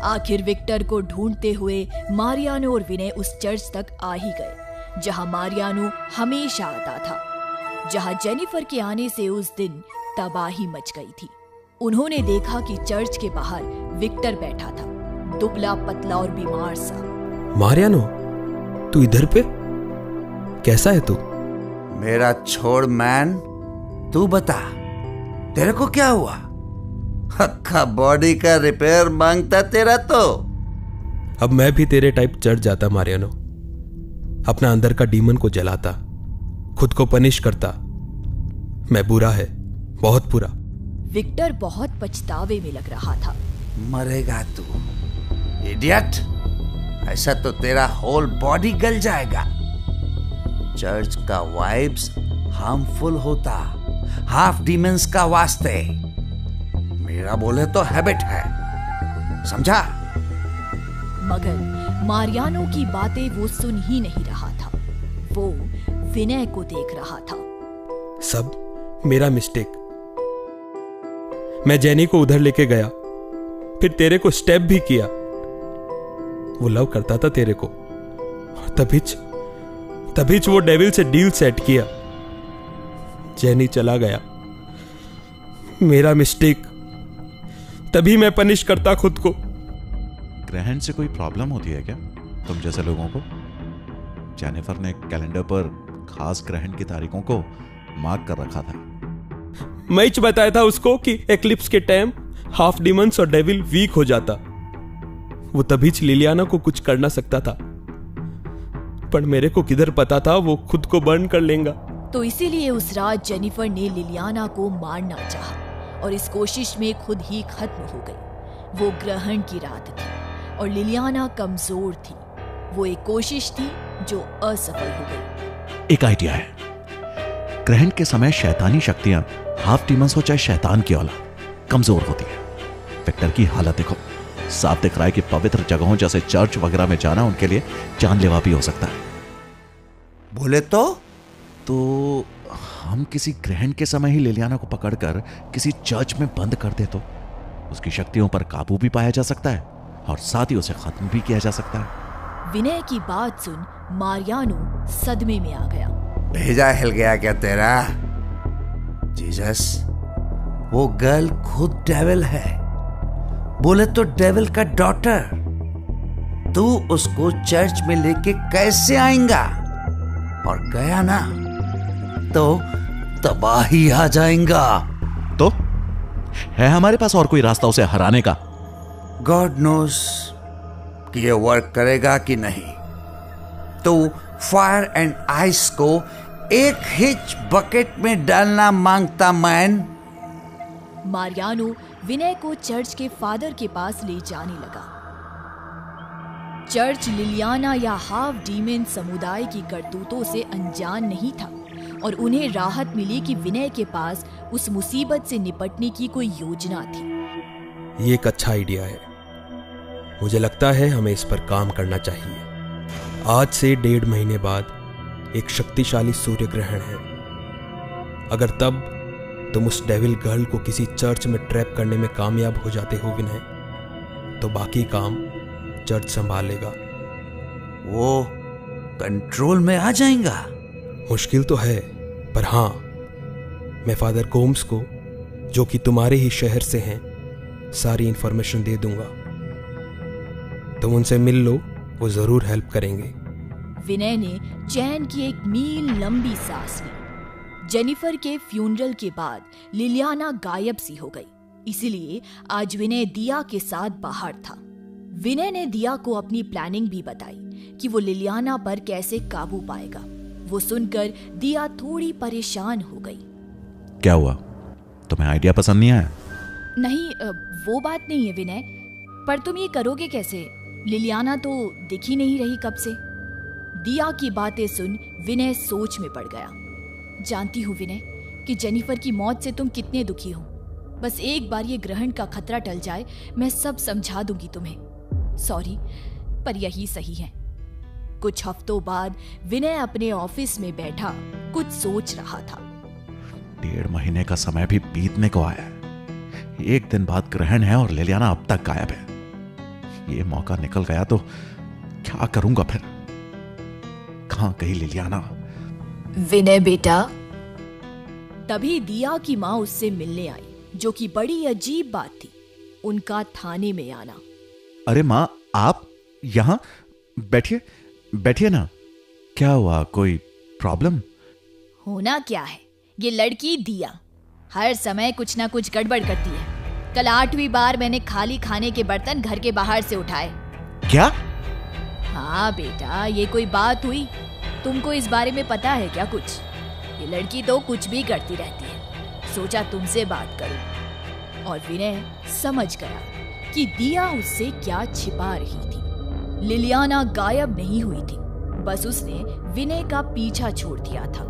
आखिर विक्टर को ढूंढते हुए मारियानो और विनय उस चर्च तक आ ही गए जहां मारियानो हमेशा आता था, जहां जेनिफर के आने से उस दिन तबाही मच गई थी। उन्होंने देखा कि चर्च के बाहर विक्टर बैठा था, दुबला पतला और बीमार सा। मारियानो, तू इधर पे? कैसा है तू? मेरा छोड़ मैन, तू बता तेरे को क्या हुआ? अक्का बॉडी का रिपेयर मांगता तेरा तो। अब मैं भी तेरे टाइप चढ़ जाता मारियानो, अपना अंदर का डीमन को जलाता, खुद को पनिश करता। मैं बुरा है, बहुत बुरा। विक्टर बहुत पछतावे में लग रहा था। मरेगा तू इडियट, ऐसा तो तेरा होल बॉडी गल जाएगा। चर्च का वाइब्स हार्मफुल होता, हाफ डीमंस का वास्ते। मेरा बोले तो हैबिट है, समझा? मगर मारियानो की बातें वो सुन ही नहीं रहा था। वो विनय को देख रहा था। सब मेरा मिस्टेक। मैं जेनी को उधर लेके गया, फिर तेरे को स्टेप भी किया। वो लव करता था तेरे को, तभी वो डेविल से डील सेट किया। जेनी चला गया, मेरा मिस्टेक। तभी मैं पनिश करता खुद को। ग्रहण से कोई प्रॉब्लम होती है क्या तुम जैसे लोगों को? जेनिफर ने कैलेंडर पर खास ग्रहण की तारीखों को मार्क कर रखा था। मैं बताया था उसको कि एक्लिप्स के टाइम हाफ डीमंस और डेविल वीक हो जाता। वो तभी लिलियाना को कुछ कर ना सकता था, पर मेरे को किधर पता था वो खुद को बर्न कर लेगा। तो इसीलिए उस रात जेनिफर ने लिलियाना को मारना चाहा और इस कोशिश में खुद ही खत्म हो गई। वो ग्रहण की रात थी और लिलियाना कमजोर थी। वो एक कोशिश थी जो असफल हो गई। एक आइडिया है। ग्रहण के समय शैतानी शक्तियां, हाफ डीमंस हो चाहे शैतान की औलाद, कमजोर होती है। विक्टर की हालत देखो, साफ दिख रहा है कि पवित्र जगहों जैसे चर्च वगैरह में जाना उनके लिए जानलेवा भी हो सकता है। बोले तो हम किसी ग्रहण के समय ही लिलियाना को पकड़कर किसी चर्च में बंद कर दे तो उसकी शक्तियों पर काबू भी पाया जा सकता है और साथ ही उसे खत्म भी किया जा सकता है। विनय की बात सुन मारियानो सदमे में आ गया। भेजा हिल गया क्या तेरा? जीसस, वो गर्ल खुद डेविल है, बोले तो डेविल का डॉटर। तू उसको चर्च में लेके कैसे आएगा? और गया ना तो तबाही आ जाएगा। तो है हमारे पास और कोई रास्ता उसे हराने का? गॉड नोस कि ये वर्क करेगा कि नहीं। तो फायर एंड आइस को एक हिच बकेट में डालना मांगता मैन। मारियानो विनय को चर्च के फादर के पास ले जाने लगा। चर्च लिलियाना या हाफ डीमन समुदाय की करतूतों से अनजान नहीं था और उन्हें राहत मिली कि विनय के पास उस मुसीबत से निपटने की कोई योजना थी। ये एक अच्छा आइडिया है। मुझे लगता है हमें इस पर काम करना चाहिए। आज से 1.5 महीने बाद एक शक्तिशाली सूर्य ग्रहण है। अगर तब तुम उस डेविल गर्ल को किसी चर्च में ट्रैप करने में कामयाब हो जाते हो विनय, तो बाकी काम चर्च संभालेगा। वो कंट्रोल में आ जाएगा। मुश्किल तो है, पर हाँ, मैं फादर गोम्स को, जो कि तुम्हारे ही शहर से हैं, सारी इंफॉर्मेशन दे दूंगा। तुम उनसे मिल लो, वो जरूर हेल्प करेंगे। विनय ने चैन की एक मील लंबी सांस ली। जेनिफर के फ्यूनरल के बाद लिलियाना गायब सी हो गई, इसलिए आज विनय दिया के साथ बाहर था। विनय ने दिया को अपनी प्लानिंग भी बताई कि वो लिलियाना पर कैसे काबू पाएगा। वो सुनकर दिया थोड़ी परेशान हो गई। क्या हुआ? तुम्हें आइडिया पसंद नहीं आया? नहीं, वो बात नहीं है विनय, पर तुम ये करोगे कैसे? लिलियाना तो दिख ही नहीं रही कब से। दिया की बातें सुन विनय सोच में पड़ गया। जानती हूँ विनय कि जेनिफर की मौत से तुम कितने दुखी हो। बस एक बार ये ग्रहण का खतरा टल जाए, मैं सब समझा दूंगी तुम्हें। सॉरी, पर यही सही है। कुछ हफ्तों बाद विनय अपने ऑफिस में बैठा कुछ सोच रहा था। 1.5 महीने का समय भी बीतने को आया है। 1 दिन बाद ग्रहण है और लिलियाना अब तक गायब है। ये मौका निकल गया तो क्या करूंगा फिर? कहां गई लिलियाना? विनय बेटा। तभी दिया की माँ उससे मिलने आई, जो कि बड़ी अजीब बात थी, उनका थाने में आना। अरे माँ, आप यहाँ? बैठिए बैठिए ना। क्या हुआ, कोई प्रॉब्लम? होना क्या है, ये लड़की दिया हर समय कुछ ना कुछ गड़बड़ करती है। कल 8वीं बार मैंने खाली खाने के बर्तन घर के बाहर से उठाए। क्या? हाँ बेटा, ये कोई बात हुई? तुमको इस बारे में पता है क्या कुछ? ये लड़की तो कुछ भी करती रहती है, सोचा तुमसे बात करूं। और विनय समझ गया कि दिया उससे क्या छिपा रही थी। लिलियाना गायब नहीं हुई थी, बस उसने विनय का पीछा छोड़ दिया था।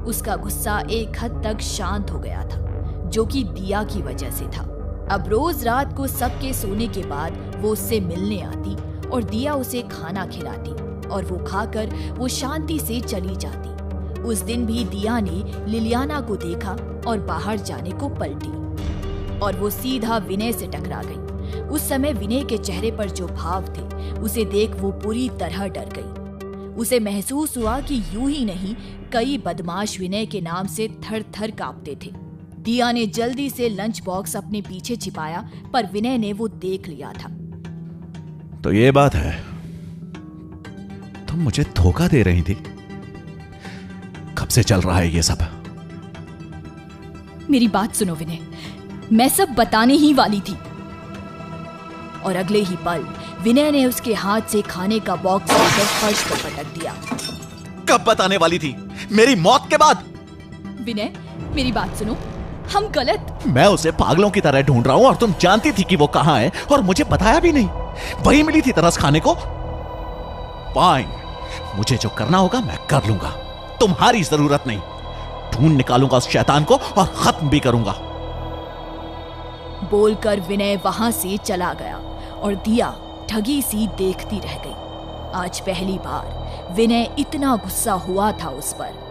उसका गुस्सा एक हद तक शांत हो गया था, जो कि दिया की वजह से था। अब रोज रात को सबके सोने के बाद वो उससे मिलने आती और दिया उसे खाना खिलाती और वो खाकर वो शांति से चली जाती। उस दिन भी दिया ने लिलियाना को देखा और बाहर जाने को पलटी और वो सीधा विनय से टकरा गई। उस समय विनय के चेहरे पर जो भाव थे, उसे देख वो पूरी तरह डर गई। उसे महसूस हुआ कि यूं ही नहीं, कई बदमाश विनय के नाम से थर थर कांपते थे। दिया ने जल्दी से लंच बॉक्स अपने पीछे छिपाया, पर विनय ने वो देख लिया था। तो ये बात है, तुम मुझे धोखा दे रही थी। कब से चल रहा है ये सब? मेरी बात सुनो विनय, मैं सब बताने ही वाली थी। और अगले ही पल विनय ने उसके हाथ से खाने का बॉक्स लेकर फर्श पर पटक दिया। कब बताने वाली थी? मेरी मौत के बाद? विनय, मेरी बात सुनो, हम गलत। मैं उसे पागलों की तरह ढूंढ रहा हूं और तुम जानती थी कि वो कहां है और मुझे बताया भी नहीं। वही मिली थी तरस खाने को। फाइन, मुझे जो करना होगा मैं कर लूंगा, तुम्हारी जरूरत नहीं। ढूंढ निकालूंगा उस शैतान को और खत्म भी करूंगा। बोलकर विनय वहां से चला गया और दिया ठगी सी देखती रह गई। आज पहली बार विनय इतना गुस्सा हुआ था उस पर।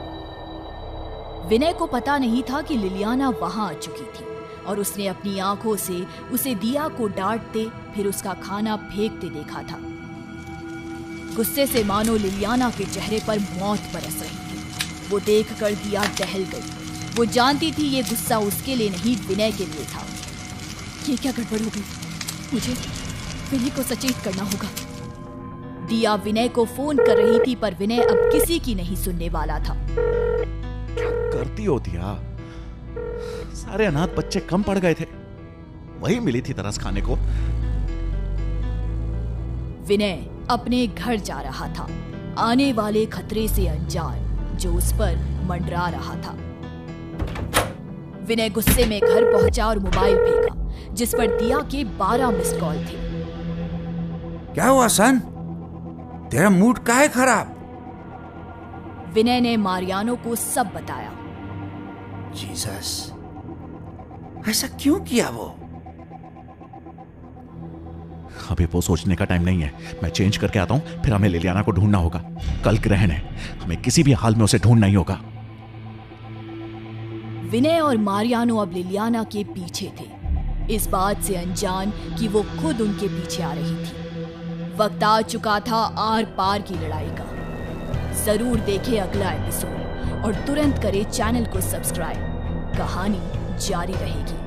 विनय को पता नहीं था कि लिलियाना वहां आ चुकी थी और उसने अपनी आंखों से उसे दिया को डांटते फिर उसका खाना फेंकते देखा था। गुस्से से मानो लिलियाना के चेहरे पर मौत बरस रही थी। वो देखकर दिया टहल गई। वो जानती थी ये गुस्सा उसके लिए नहीं, विनय के लिए था। ये क्या गड़बड़ हो गई? मुझे विनय को सचेत करना होगा। दिया विनय को फोन कर रही थी, पर विनय अब किसी की नहीं सुनने वाला था। क्या करती हो दिया? सारे अनाथ बच्चे कम पड़ गए थे, वही मिली थी तरस खाने को। विनय अपने घर जा रहा था, आने वाले खतरे से अनजान जो उस पर मंडरा रहा था। विनय गुस्से में घर पहुंचा और मोबाइल फेंका, जिस पर दिया के 12 मिस्ड कॉल थे। क्या हुआ सन? तेरा मूड काहे खराब? विनय ने मारियानो को सब बताया। जीसस, ऐसा क्यों किया वो? अभी वो सोचने का टाइम नहीं है। मैं चेंज करके आता हूं, फिर हमें लिलियाना को ढूंढना होगा। कल ग्रहण है, हमें किसी भी हाल में उसे ढूंढना ही होगा। विनय और मारियानो अब लिलियाना के पीछे थे, इस बात से अनजान कि वो खुद उनके पीछे आ रही थी। वक्त आ चुका था आर पार की लड़ाई का। जरूर देखें अगला एपिसोड और तुरंत करें चैनल को सब्सक्राइब। कहानी जारी रहेगी।